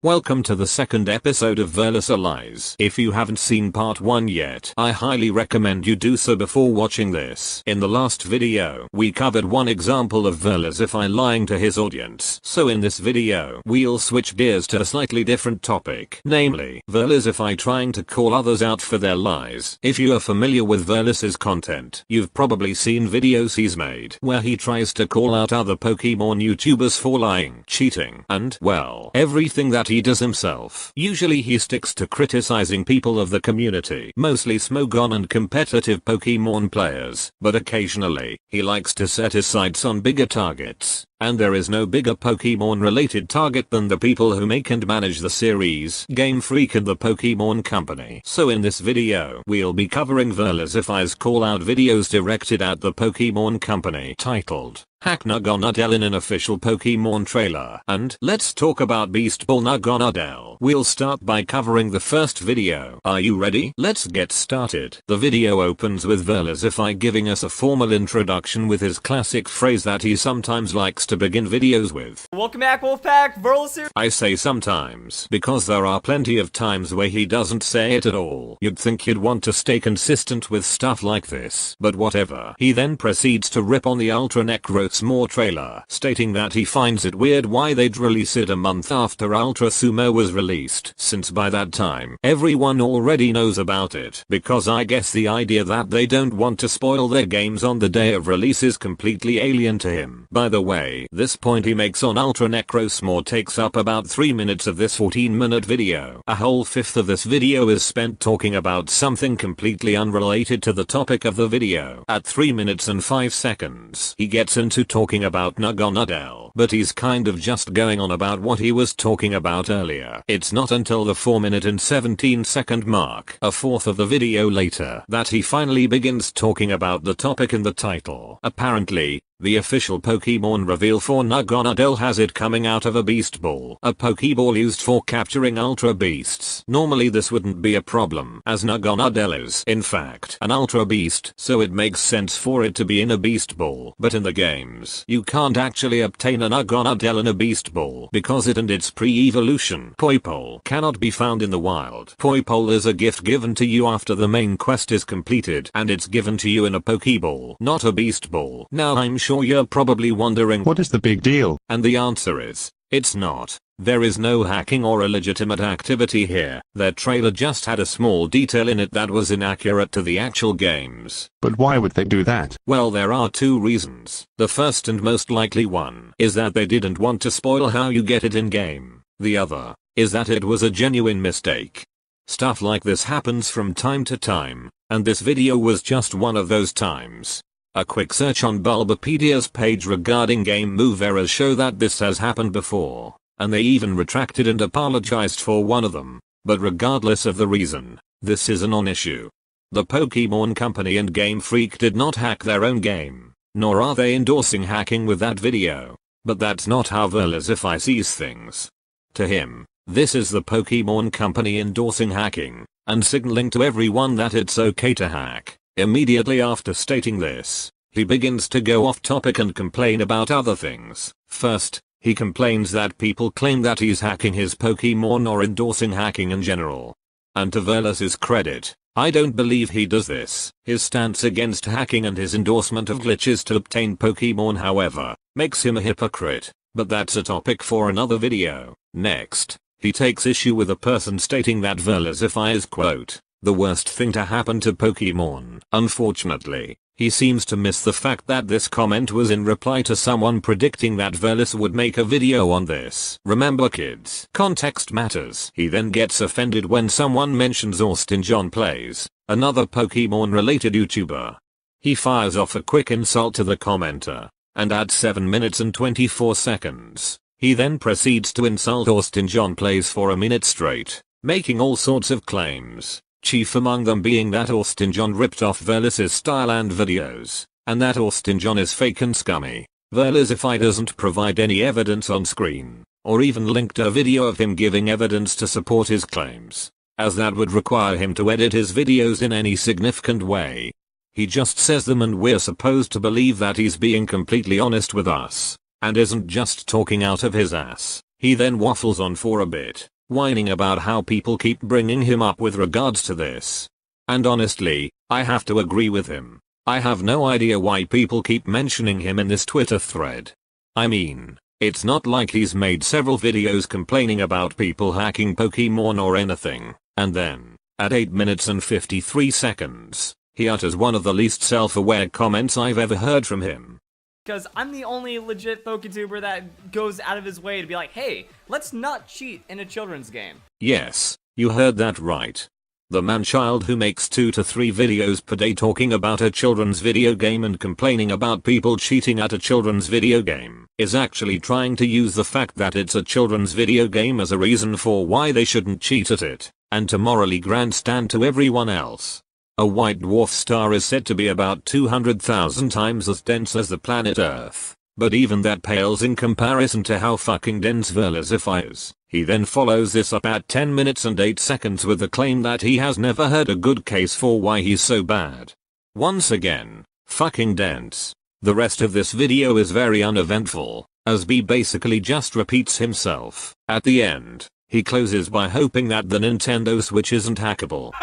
Welcome to the second episode of VerlisiLies. If you haven't seen part 1 yet, I highly recommend you do so before watching this. In the last video, we covered one example of Verlisify lying to his audience. So in this video, we'll switch gears to a slightly different topic, namely, Verlisify trying to call others out for their lies. If you are familiar with Verlis's content, you've probably seen videos he's made where he tries to call out other Pokemon YouTubers for lying, cheating, and, well, everything that he does himself. Usually he sticks to criticizing people of the community, mostly Smogon and competitive Pokemon players, but occasionally, he likes to set his sights on bigger targets. And there is no bigger Pokemon related target than the people who make and manage the series, Game Freak and the Pokemon Company. So in this video, we'll be covering Verlisify's call out videos directed at the Pokemon Company titled Hack Naganadel in an official Pokemon trailer, and let's talk about Beast Ball Naganadel. We'll start by covering the first video. Are you ready? Let's get started. The video opens with Verlisify giving us a formal introduction with his classic phrase that he sometimes likes to begin videos with. Welcome back, Wolfpack, Verlisify. I say sometimes, because there are plenty of times where he doesn't say it at all. You'd think he'd want to stay consistent with stuff like this, but whatever. He then proceeds to rip on the Ultra Necros More trailer, stating that he finds it weird why they'd release it a month after Ultra Sumo was released, since by that time, everyone already knows about it, because I guess the idea that they don't want to spoil their games on the day of release is completely alien to him. By the way, this point he makes on Ultra Necros More takes up about 3 minutes of this 14-minute video. A whole fifth of this video is spent talking about something completely unrelated to the topic of the video. At 3 minutes and 5 seconds, he gets into talking about Naganadel, but he's kind of just going on about what he was talking about earlier. It's not until the 4-minute and 17-second mark, a fourth of the video later, that he finally begins talking about the topic in the title. Apparently, the official Pokemon reveal for Naganadel has it coming out of a Beast Ball, a Pokeball used for capturing Ultra Beasts. Normally this wouldn't be a problem, as Naganadel is, in fact, an Ultra Beast, so it makes sense for it to be in a Beast Ball. But in the games, you can't actually obtain a Naganadel in a Beast Ball, because it and its pre-evolution, Poipole, cannot be found in the wild. Poipole is a gift given to you after the main quest is completed, and it's given to you in a Pokeball, not a Beast Ball. Now I'm sure you're probably wondering, what is the big deal? And the answer is, it's not. There is no hacking or illegitimate activity here. Their trailer just had a small detail in it that was inaccurate to the actual games. But why would they do that? Well, there are two reasons. The first and most likely one is that they didn't want to spoil how you get it in game. The other is that it was a genuine mistake. Stuff like this happens from time to time, and this video was just one of those times. A quick search on Bulbapedia's page regarding game move errors show that this has happened before, and they even retracted and apologized for one of them. But regardless of the reason, this is a non-issue. The Pokemon Company and Game Freak did not hack their own game, nor are they endorsing hacking with that video. But that's not how Verlisify sees things. To him, this is the Pokemon Company endorsing hacking, and signaling to everyone that it's okay to hack. Immediately after stating this, he begins to go off topic and complain about other things. First, he complains that people claim that he's hacking his Pokemon or endorsing hacking in general. And to Verlis's credit, I don't believe he does this. His stance against hacking and his endorsement of glitches to obtain Pokemon, however, makes him a hypocrite. But that's a topic for another video. Next, he takes issue with a person stating that Verlisify is, quote, the worst thing to happen to Pokemon. Unfortunately, he seems to miss the fact that this comment was in reply to someone predicting that Verlis would make a video on this. Remember kids, context matters. He then gets offended when someone mentions Austin John Plays, another Pokemon related YouTuber. He fires off a quick insult to the commenter, and at 7 minutes and 24 seconds, he then proceeds to insult Austin John Plays for a minute straight, making all sorts of claims. Chief among them being that Austin John ripped off Verlis's style and videos, and that Austin John is fake and scummy. Verlisify doesn't provide any evidence on screen, or even linked a video of him giving evidence to support his claims, as that would require him to edit his videos in any significant way. He just says them and we're supposed to believe that he's being completely honest with us, and isn't just talking out of his ass. He then waffles on for a bit, whining about how people keep bringing him up with regards to this. And honestly, I have to agree with him. I have no idea why people keep mentioning him in this Twitter thread. I mean, it's not like he's made several videos complaining about people hacking Pokemon or anything, and then, at 8 minutes and 53 seconds, he utters one of the least self-aware comments I've ever heard from him. Because I'm the only legit PokeTuber that goes out of his way to be like, hey, let's not cheat in a children's game. Yes, you heard that right. The man-child who makes 2 to 3 videos per day talking about a children's video game and complaining about people cheating at a children's video game is actually trying to use the fact that it's a children's video game as a reason for why they shouldn't cheat at it, and to morally grandstand to everyone else. A white dwarf star is said to be about 200,000 times as dense as the planet Earth, but even that pales in comparison to how fucking dense Verlisify is. He then follows this up at 10 minutes and 8 seconds with the claim that he has never heard a good case for why he's so bad. Once again, fucking dense. The rest of this video is very uneventful, as B basically just repeats himself. At the end, he closes by hoping that the Nintendo Switch isn't hackable.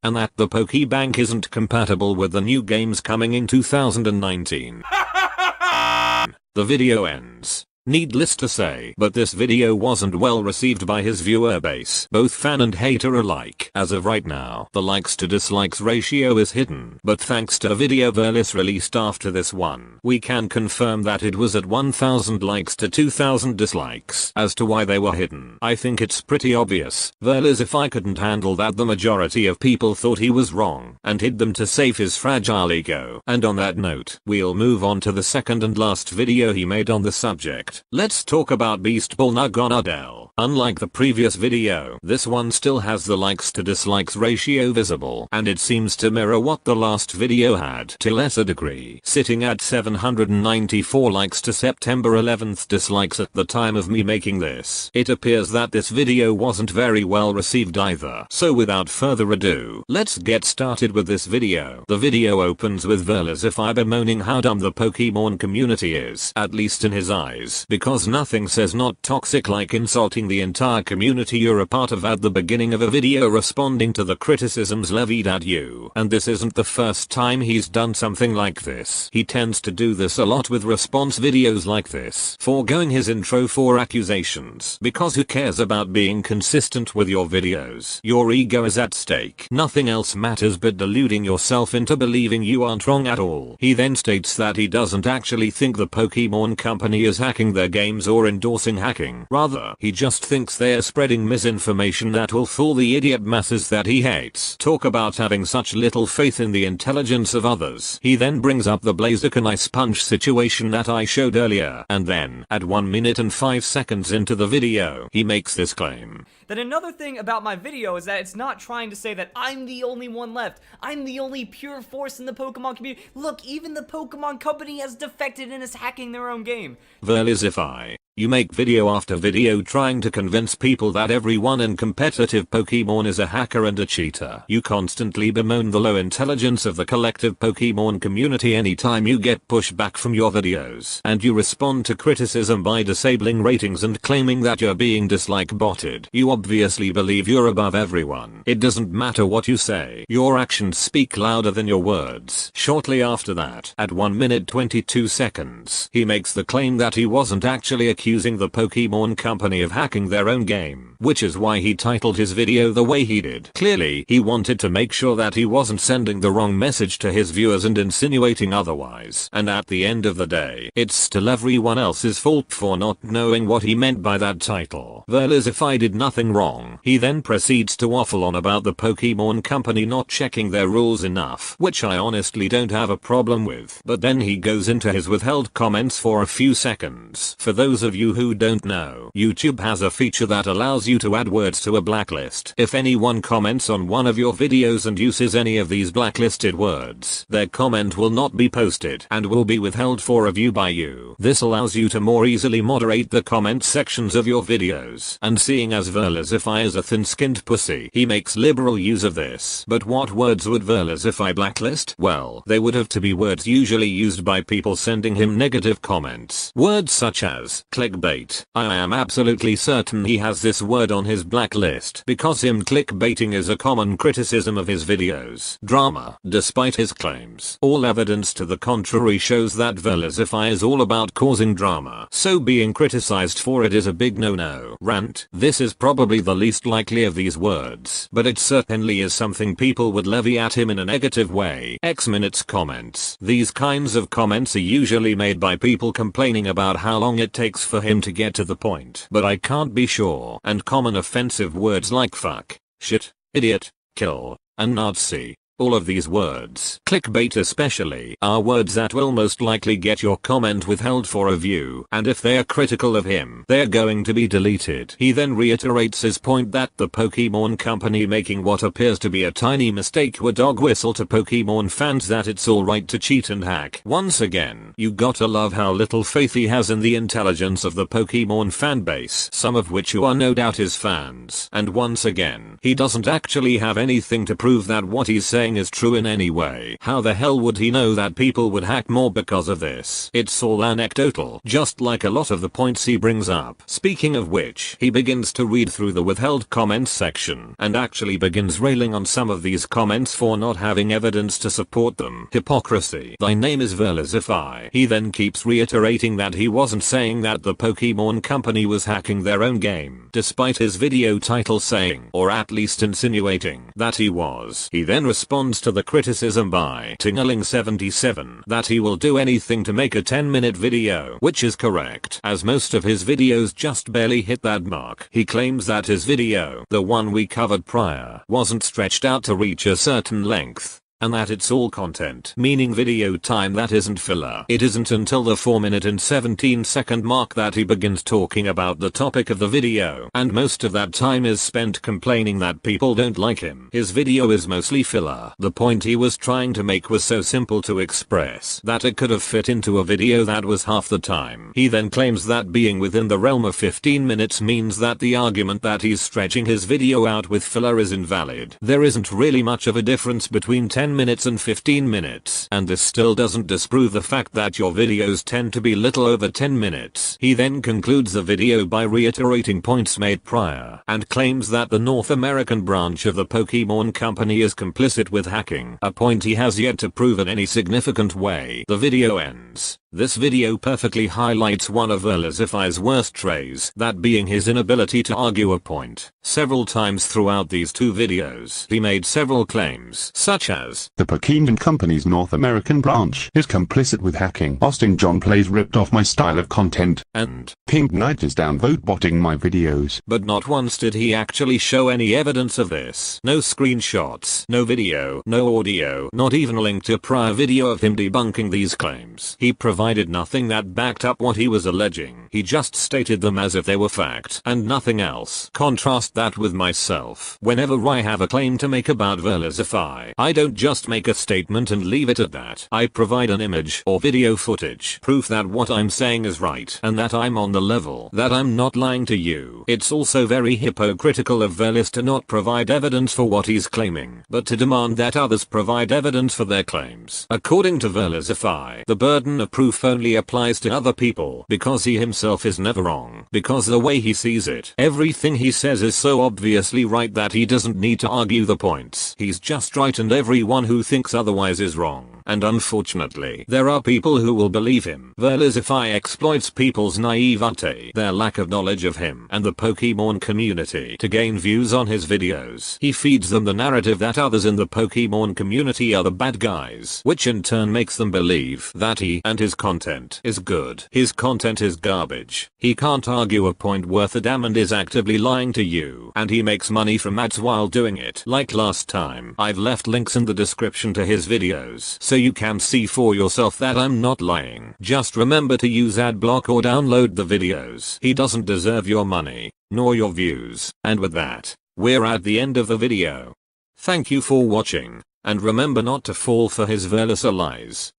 And that the Pokebank isn't compatible with the new games coming in 2019. The video ends. Needless to say, but this video wasn't well received by his viewer base, both fan and hater alike. As of right now, the likes to dislikes ratio is hidden, but thanks to a video Verlis released after this one, we can confirm that it was at 1000 likes to 2000 dislikes. As to why they were hidden, I think it's pretty obvious. Verlisify couldn't handle that the majority of people thought he was wrong, and hid them to save his fragile ego. And on that note, we'll move on to the second and last video he made on the subject. Let's talk about Beastball Naganadel. Unlike the previous video, this one still has the likes to dislikes ratio visible, and it seems to mirror what the last video had to lesser degree, sitting at 794 likes to September 11th dislikes at the time of me making this. It appears that this video wasn't very well received either. So without further ado, let's get started with this video. The video opens with Verlisify bemoaning how dumb the Pokemon community is, at least in his eyes. Because nothing says not toxic like insulting the entire community you're a part of at the beginning of a video responding to the criticisms levied at you. And this isn't the first time he's done something like this. He tends to do this a lot with response videos like this, foregoing his intro for accusations. Because who cares about being consistent with your videos? Your ego is at stake. Nothing else matters but deluding yourself into believing you aren't wrong at all. He then states that he doesn't actually think the Pokemon company is hacking their games or endorsing hacking. Rather, he just thinks they're spreading misinformation that will fool the idiot masses that he hates. Talk about having such little faith in the intelligence of others. He then brings up the Blaziken Ice Punch situation that I showed earlier, and then, at 1 minute and 5 seconds into the video, he makes this claim. Then another thing about my video is that it's not trying to say that I'm the only one left. I'm the only pure force in the Pokemon community. Look, even the Pokemon company has defected and is hacking their own game. Verlisify. You make video after video trying to convince people that everyone in competitive Pokemon is a hacker and a cheater. You constantly bemoan the low intelligence of the collective Pokemon community anytime you get pushback from your videos. And you respond to criticism by disabling ratings and claiming that you're being dislike botted. You obviously believe you're above everyone. It doesn't matter what you say. Your actions speak louder than your words. Shortly after that, at 1 minute 22 seconds, he makes the claim that he wasn't actually accusing the Pokemon company of hacking their own game, which is why he titled his video the way he did. Clearly, he wanted to make sure that he wasn't sending the wrong message to his viewers and insinuating otherwise. And at the end of the day, it's still everyone else's fault for not knowing what he meant by that title. Verlisify did nothing wrong. He then proceeds to waffle on about the Pokemon company not checking their rules enough, which I honestly don't have a problem with. But then he goes into his withheld comments for a few seconds. For those of you who don't know, YouTube has a feature that allows you to add words to a blacklist. If anyone comments on one of your videos and uses any of these blacklisted words, their comment will not be posted and will be withheld for review by you. This allows you to more easily moderate the comment sections of your videos. And seeing as Verlisify is a thin-skinned pussy, he makes liberal use of this. But what words would Verlisify blacklist? Well, they would have to be words usually used by people sending him negative comments. Words such as clickbait, clickbait. I am absolutely certain he has this word on his blacklist because him clickbaiting is a common criticism of his videos. Drama. Despite his claims, all evidence to the contrary shows that Verlisify is all about causing drama, so being criticized for it is a big no-no. Rant. This is probably the least likely of these words, but it certainly is something people would levy at him in a negative way. X-minutes comments. These kinds of comments are usually made by people complaining about how long it takes for him to get to the point, but I can't be sure. And common offensive words like fuck, shit, idiot, kill, and Nazi. All of these words, clickbait especially, are words that will most likely get your comment withheld for a view, and if they are critical of him, they're going to be deleted. He then reiterates his point that the Pokemon company making what appears to be a tiny mistake would dog whistle to Pokemon fans that it's alright to cheat and hack. Once again, you gotta love how little faith he has in the intelligence of the Pokemon fanbase, some of which who are no doubt his fans. And once again, he doesn't actually have anything to prove that what he's saying is true in any way. How the hell would he know that people would hack more because of this? It's all anecdotal, just like a lot of the points he brings up. Speaking of which, he begins to read through the withheld comments section and actually begins railing on some of these comments for not having evidence to support them. Hypocrisy. Thy name is Verlisify. He then keeps reiterating that he wasn't saying that the Pokemon company was hacking their own game, despite his video title saying, or at least insinuating, that he was. He then responds to the criticism by Tingling77 that he will do anything to make a 10-minute video, which is correct, as most of his videos just barely hit that mark. He claims that his video, the one we covered prior, wasn't stretched out to reach a certain length, and that it's all content, meaning video time that isn't filler. It isn't until the 4-minute and 17-second mark that he begins talking about the topic of the video, and most of that time is spent complaining that people don't like him. His video is mostly filler. The point he was trying to make was so simple to express that it could have fit into a video that was half the time. He then claims that being within the realm of 15 minutes means that the argument that he's stretching his video out with filler is invalid. There isn't really much of a difference between 10 minutes and 15 minutes, and this still doesn't disprove the fact that your videos tend to be little over 10 minutes. He then concludes the video by reiterating points made prior, and claims that the North American branch of the Pokemon company is complicit with hacking, a point he has yet to prove in any significant way. The video ends. This video perfectly highlights one of Verlisify's worst traits, that being his inability to argue a point. Several times throughout these two videos, he made several claims, such as, the Pokemon Company's North American branch is complicit with hacking. Austin John Plays ripped off my style of content. And Pink Knight is downvote botting my videos. But not once did he actually show any evidence of this. No screenshots, no video, no audio, not even a link to a prior video of him debunking these claims. He provided nothing that backed up what he was alleging. He just stated them as if they were fact, and nothing else. Contrast that with myself. Whenever I have a claim to make about Verlisify, I don't just make a statement and leave it at that. I provide an image or video footage, proof that what I'm saying is right, and that I'm on the level, that I'm not lying to you. It's also very hypocritical of Verlis to not provide evidence for what he's claiming, but to demand that others provide evidence for their claims. According to Verlisify, the burden of proof only applies to other people because he himself is never wrong, because the way he sees it, everything he says is so obviously right that he doesn't need to argue the points. He's just right and everyone who thinks otherwise is wrong. And unfortunately, there are people who will believe him. Verlisify exploits people's naivete, their lack of knowledge of him and the Pokemon community to gain views on his videos. He feeds them the narrative that others in the Pokemon community are the bad guys, which in turn makes them believe that he and his content is good. His content is garbage. He can't argue a point worth a damn and is actively lying to you, and he makes money from ads while doing it. Like last time, I've left links in the description to his videos so you can see for yourself that I'm not lying. Just remember to use adblock or download the videos. He doesn't deserve your money, nor your views. And with that, we're at the end of the video. Thank you for watching, and remember not to fall for his VerlisiLies.